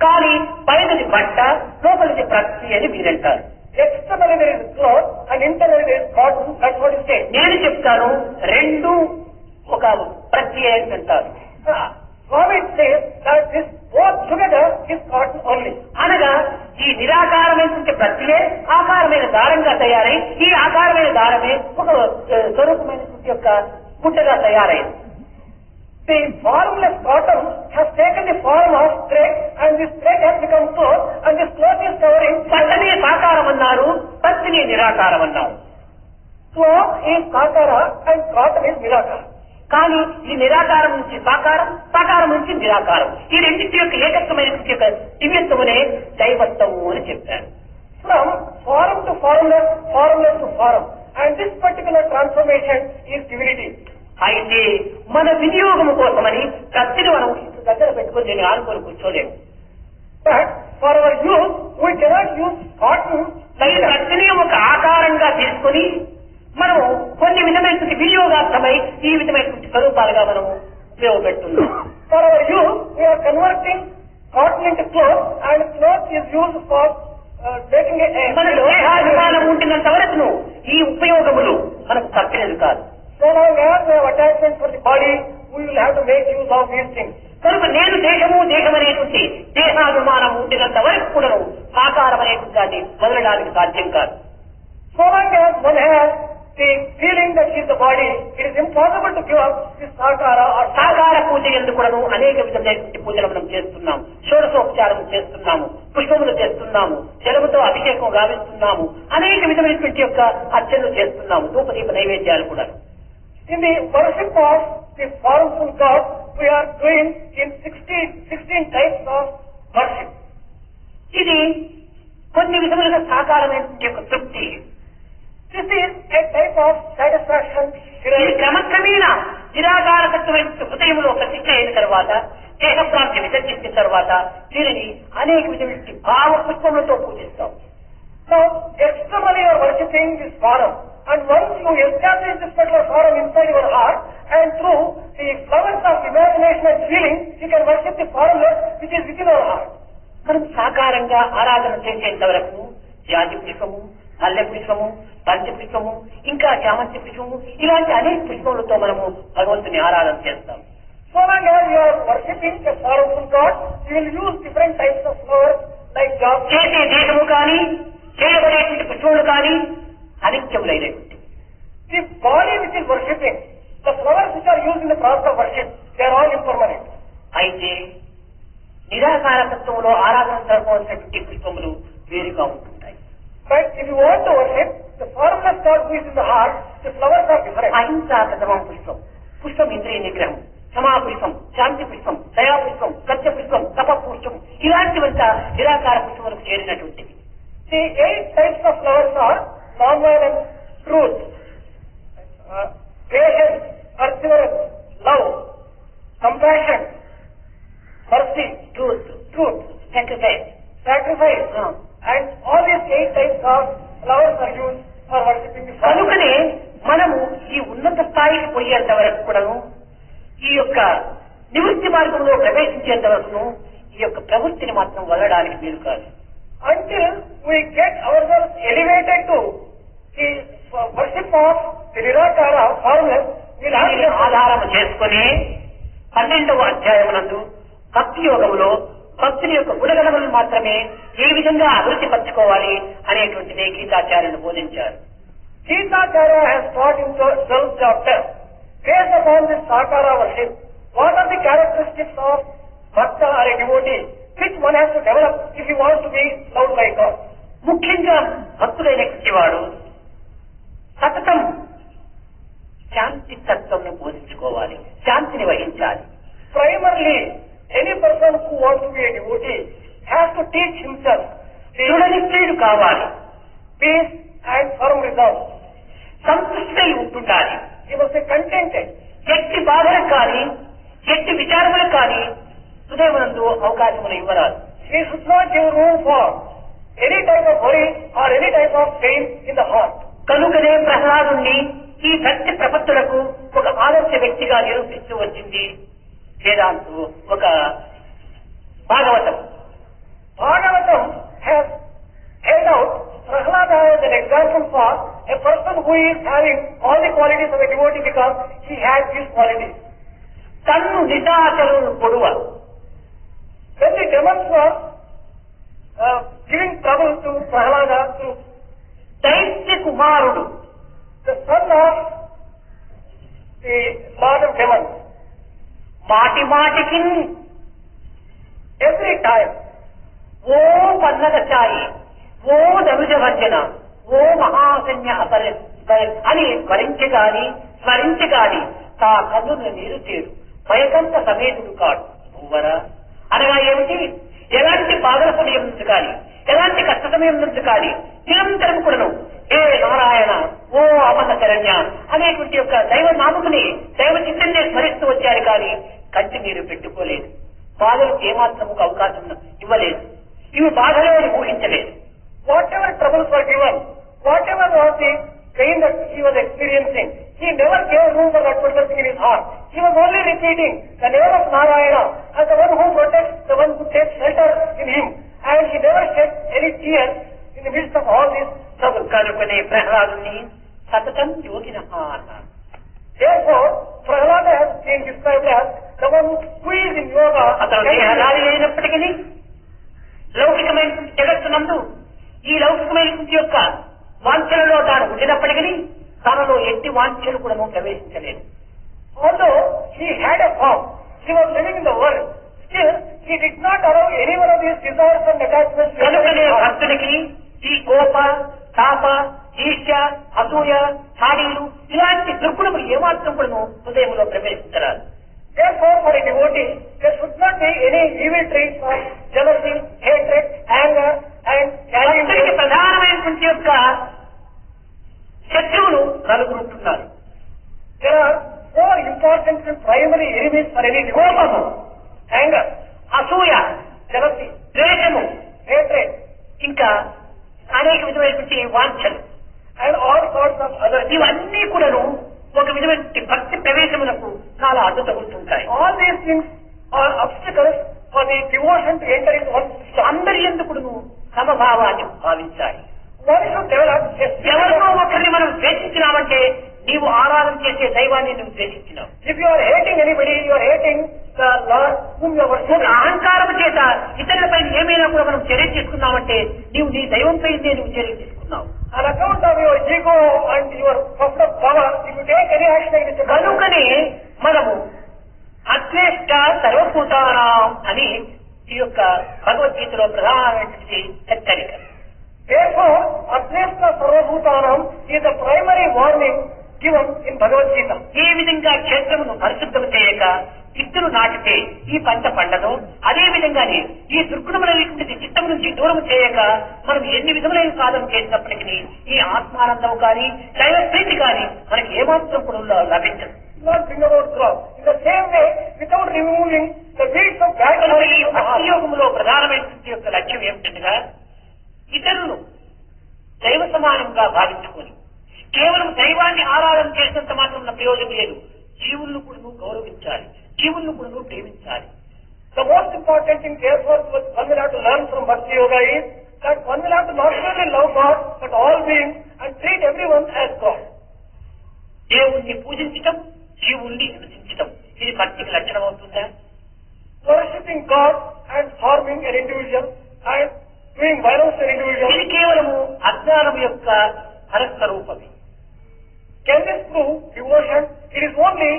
Speaker 1: కానీ పైనది బట్ట, లోపలిది ప్రతి అని మీరంటారు.
Speaker 2: Externally there is cloth and internally there is cotton. That's what you say.
Speaker 1: నేను చెప్తాను రెండు ఒక ప్రతి అని అంటారు.
Speaker 2: Swami says that this both together is cotton only.
Speaker 1: అనగా ఈ నిరాకారమైనటువంటి ప్రతియే ఆకారమైన దారంగా తయారై, ఈ ఆకారమైన దారమే ఒక స్వరూపమైనటువంటి యొక్క గుట్టగా తయారైంది.
Speaker 2: The formless cotton has taken the form of thread and this thread has become cloth and this cloth is covering.
Speaker 1: పట్టనే సాకారం అన్నారు, పత్తిని నిరాకారం అన్నారు.
Speaker 2: Cloth is sakara and cotton is nirakara.
Speaker 1: కానీ ఈ నిరాకారం నుంచి సాకారం, సాకారం నుంచి నిరాకారం, ఈ రెండింటి యొక్క ఏకత్వమైనటువంటి యొక్క దివ్యత్వమునే దైవత్వము అని చెప్పారు.
Speaker 2: From form to formless, formless to form, and this particular transformation is divinity.
Speaker 1: అయితే మన వినియోగము కోసమని కత్తిని మనం దగ్గర పెట్టుకుని దీన్ని ఆనుకొని కూర్చోలేము.
Speaker 2: But for our use, we cannot use cotton
Speaker 1: ఈ
Speaker 2: like that.
Speaker 1: కత్తిని ఒక ఆకారంగా తీసుకుని మనము కొన్ని విధమైనటువంటి వినియోగార్థమై ఈ విధమైనటువంటి స్వరూపాలుగా మనము ఉపయోగపెడుతున్నాం.
Speaker 2: For our use, we are converting cotton into cloth, and cloth is used for making
Speaker 1: మన దేహాభిమానం ఉండినంత వరకు ఈ ఉపయోగములు మనకు తప్పినది కాదు.
Speaker 2: So long as we have attachment for the body, we will have to make use of these things.
Speaker 1: కనుక నేను దేహము దేహమనేటువంటి దేహాభిమానం ఉండినంత వరకు కూడా సాకారం అనేటువంటి దాన్ని వదలడానికి సాధ్యం కాదు.
Speaker 2: So long as one has the feeling that he is the body, it is impossible to give up this sakara or
Speaker 1: సాకార పూజ ఎందుకు కూడాను అనేక విధమైనటువంటి పూజలు మనం చేస్తున్నాము. షోడశోపచారం చేస్తున్నాము, పుష్పములు చేస్తున్నాము, జలముతో అభిషేకం గావిస్తున్నాము, అనేక విధమైనటువంటి యొక్క అర్చనలు చేస్తున్నాము, ధూపదీప నైవేద్యాలు కూడా.
Speaker 2: in the worship of the formful God, we are doing in 16 types of worship.
Speaker 1: ఇది కొన్ని విధములుగా సాకారమైనటువంటి యొక్క తృప్తి.
Speaker 2: This is a type of satisfaction.
Speaker 1: ఇది క్రమక్రమేణా నిరాకారకత్వమైన హృదయంలో ప్రతిష్ట అయిన తర్వాత, దేహప్రాంతి విసర్జించిన తర్వాత దీనిని అనేక విధమైన భావ పుష్పములతో పూజిస్తాం.
Speaker 2: Now, externally you are worshipping this form, and once you establish this particular form inside your heart, and through the flowers of imagination and feeling, you can worship the formless which is within our heart.
Speaker 1: మనం సాకారంగా ఆరాధన చేసేంత వరకు జాతి పుష్పము, మల్లె పుష్పము, బంతి పుష్పము, ఇంకా చామంతి పుష్పము, ఇలాంటి అనేక పుష్పములతో మనము భగవంతుని ఆరాధన చేస్తాం.
Speaker 2: So long as you are worshipping a formful God, you will use different types of flowers like jasmine.
Speaker 1: చేసే దేశము కానీ, చేయబడేటువంటి పుష్పములు కానీ అనిత్యములైనటువంటి.
Speaker 2: The body which is worshipping, the flowers which are used in the process of worship, they are all impermanent.
Speaker 1: అయితే నిరాకారతత్వంలో ఆరాధన జరపవలసినటువంటి పుష్పములు వేరుగా ఉంటుంటాయి.
Speaker 2: But if you want to worship the formless God who is in the heart, the flowers are different.
Speaker 1: అహింసా ప్రథమం పుష్పం, పుష్పం ఇంద్రియ నిగ్రహం, క్షమా పుష్పం, శాంతి పుష్పం, దయా పుష్పం, సత్య పుష్పం, తప పుష్పం, ఇలాంటివంతా నిరాకార పుష్పములకు చేరినటువంటివి.
Speaker 2: The 8 types of flowers are non-violence, truth, patience, perseverance, love, compassion, mercy, truth, sacrifice, and all these 8 types of flowers are used for worshipping the Father.
Speaker 1: కనుకనే మనము ఈ ఉన్నత స్థాయికి పోయేంత వరకు కూడాను, ఈ యొక్క నివృత్తి మార్గంలో ప్రవేశించేంత వరకు ఈ యొక్క ప్రవృత్తిని మాత్రం వదలడానికి వీలు కాదు.
Speaker 2: until we get ourselves elevated to the worship of the Nirakara formless, we'll have
Speaker 1: దీనిని ఆధారం చేసుకుని 12వ అధ్యాయమునందు భక్తి యోగంలో భక్తుని యొక్క గుణగణములను మాత్రమే ఏ విధంగా అభివృద్ధి పరచుకోవాలి అనేటువంటిది గీతాచార్యులు బోధించారు.
Speaker 2: Gitacharya has taught in the 12th chapter, based upon this Sakara worship, what are the characteristics of Bhakta or a devotee, which one has to develop if he wants to be loved by God.
Speaker 1: ముఖ్యంగా భక్తుడైనటువంటి వాడు సతతం శాంతి తత్వంను బోధించుకోవాలి, శాంతిని వహించాలి.
Speaker 2: Primarily, any person who wants to be a devotee has to teach himself
Speaker 1: దృఢనిశ్చయుడు కావాలి,
Speaker 2: peace and firm resolve.
Speaker 1: సంతృష్టి ఉంటుండాలి.
Speaker 2: He must be contented.
Speaker 1: ఎట్టి బాధలకు కానీ ఎట్టి విచారములకు కానీ హృదయమునందు అవకాశములు ఇవ్వరాదు.
Speaker 2: He should not give room for any type of worry or any type of pain in the heart.
Speaker 1: కనుకనే ప్రహ్లాదుని ఈ భక్తి ప్రపత్తులకు ఒక ఆదర్శ వ్యక్తిగా నిరూపిస్తూ వచ్చింది వేదాంతు ఒక Bhagavatam.
Speaker 2: Bhagavatam has held out Prahlada as an example for a person who is having all the qualities of a devotee because he has these qualities.
Speaker 1: తన్ను నిశాచరులు పొడువ
Speaker 2: When the demons were giving trouble to Prahlada, to
Speaker 1: దైత్య కుమారుడు
Speaker 2: the son of the lord of demons,
Speaker 1: మాటి మాటికి
Speaker 2: every time,
Speaker 1: ఓ పన్నగ ఛాయి, ఓ ధనుజ వంచన, ఓ మహాసన్య అపర అని స్మరించగాని తా కన్నుల నీరు చేరు భయకంత సమేతుడు కాడు భూవరా. అనగా ఏమిటి? ఎలాంటి బాధల సమయం నుంచి కానీ ఎలాంటి కష్ట సమయం నుంచి కానీ నిరంతరం కూడాను ఏ నారాయణ, ఓ అమన శరణ్య అనేటువంటి యొక్క దైవ నామకుని దైవ చిత్తంగా స్మరిస్తూ వచ్చారు కానీ కంటి నీరు పెట్టుకోలేదు, బాధలకు ఏమాత్రము అవకాశం ఇవ్వలేదు, ఇవి బాధలే అని ఊహించలేదు.
Speaker 2: whatever troubles were given, whatever was the pain that he was experiencing, he never gave room for that particular thing in his heart. He was only repeating the name of Narayana as the one who protects, the one who takes shelter in him, and he never shed any tears in the midst of all these troubles.
Speaker 1: కనుకనే ప్రహ్లాదుని సతతం యోగిన అన్నారు.
Speaker 2: Therefore, Prahlada has been described as the one who is in yoga.
Speaker 1: అతను దేహదారి అయినప్పటికీ లౌకికమైన జగత్తునందు ఈ లౌకికమైన యొక్క వాంఛలలో తాను ఉండినప్పటికీ తనలో ఎట్టి వాంఛలు కూడా ప్రవేశించలేదు.
Speaker 2: Although he had a form, he was living in the world, still he did not allow any one of these desires and attachments.
Speaker 1: కనుకనే భక్తునికి ఈ కోప, తాప, ఈర్ష్య, అసూయ, ఛాడీలు ఇలాంటి దుర్గుణములు ఏమాత్రం కూడా హృదయంలో ప్రవేశించరాదు.
Speaker 2: Therefore, for a devotee, there should not be any evil traits of jealousy, hatred, anger, and
Speaker 1: భక్తునికి ప్రధానమైనటువంటి యొక్క శత్రువులు నలుగురు ఉంటున్నారు.
Speaker 2: There are four important and primary enemies for any devotee:
Speaker 1: కోపము,
Speaker 2: anger,
Speaker 1: అసూయ,
Speaker 2: jealousy,
Speaker 1: ద్వేషము,
Speaker 2: hatred,
Speaker 1: ఇంకా అనేక విధమైనటువంటి వాంఛలు,
Speaker 2: and all sorts of other.
Speaker 1: ఇవన్నీ కూడాను ఒక విధమైన భక్తి ప్రవేశములకు చాలా అడ్డు తగులుతుంటాయి.
Speaker 2: All these things are obstacles for the devotion to enter into one system.
Speaker 1: అందరి ఎందుకు సమభావాన్ని భావించాలి.
Speaker 2: One should develop
Speaker 1: ఎవరినో ఒకరిని మనం ద్వేషించినామంటే నీవు ఆరాధన చేసే దైవాన్ని నువ్వు ద్వేషించినావు.
Speaker 2: If you are hating anybody, you are hating the Lord whom you are worshiping.
Speaker 1: అహంకారం చేత ఇతరులపై ఏమైనా కూడా మనం చర్య తీసుకున్నామంటే నీవు నీ దైవంపై నువ్వు చర్య తీసుకున్నావు.
Speaker 2: On account of your ego and your puffed up power, if you take any action against the
Speaker 1: కనుకనే మనము అద్వేష్ట సర్వభూతానాం అని ఈ యొక్క భగవద్గీతలో ప్రధానమైనటువంటి హెచ్చరిక.
Speaker 2: Therefore, Advesta Sarvabhutanam is the primary warning given in Bhagavad Gita.
Speaker 1: ఏ విధంగా క్షేత్రమును పరిశుద్ధం చేయక విత్తులు నాటితే ఈ పంట పండదు, అదే విధంగానే ఈ దుర్గుణములైనటువంటి చిత్తం నుంచి దూరం చేయక మనం ఎన్ని విధములైన సాధన చేసినప్పటికీ ఈ ఆత్మానందం కానీ దైవ ప్రీతి కానీ మనకి ఏమాత్రం కూడా లభించదు.
Speaker 2: Not bring about growth. In the same way, without removing the weeds of bad
Speaker 1: ఈ భక్తి యోగంలో ప్రధానమైనటువంటి యొక్క లక్ష్యం ఏమిటంటే ఇతరులు దైవ సమానంగా భావించుకొని కేవలం దైవాన్ని ఆరాధన చేసినంత మాత్రం ప్రయోజనం లేదు, జీవులను కూడా నువ్వు గౌరవించాలి, జీవులను కూడా నువ్వు ప్రేమించాలి.
Speaker 2: The most important thing, therefore, one will have to learn from Bhakti Yoga is that one will have to not only love God, but all beings and treat everyone as God.
Speaker 1: దేవుణ్ణి పూజించటం, జీవుణ్ణి హింసించటం, ఇది భక్తికి లక్షణం అవుతుందా?
Speaker 2: Worshipping God and harming an individual and doing violence to an individual.
Speaker 1: ఇది కేవలము అజ్ఞానం యొక్క పరస్వరూపమే.
Speaker 2: Can this prove devotion? It is only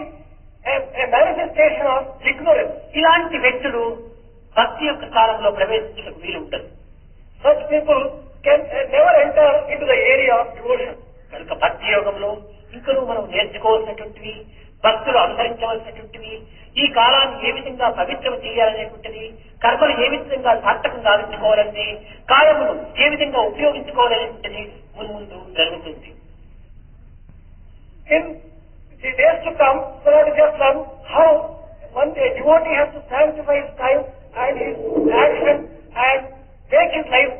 Speaker 2: a manifestation of ignorance.
Speaker 1: ఇలాంటి వ్యక్తులు భక్తి యొక్క స్థానంలో ప్రవేశించడానికి వీలు ఉండదు.
Speaker 2: Such people can never enter into the area of devotion.
Speaker 1: కనుక భక్తి యోగంలో ఇంకనూ మనం నేర్చుకోవాల్సినటువంటివి, భక్తులు అనుసరించవలసినటువంటివి, ఈ కాలాన్ని ఏ విధంగా పవిత్రం చేయాలనేటువంటిది, కర్మలు ఏ విధంగా సార్థకం సాధించుకోవాలని, కాలమును ఏ విధంగా ఉపయోగించుకోవాలనేటువంటిది ముందు జరుగుతుంది.
Speaker 2: In the days to come, so that we just learn how one devotee has to sanctify his time and his action and make his life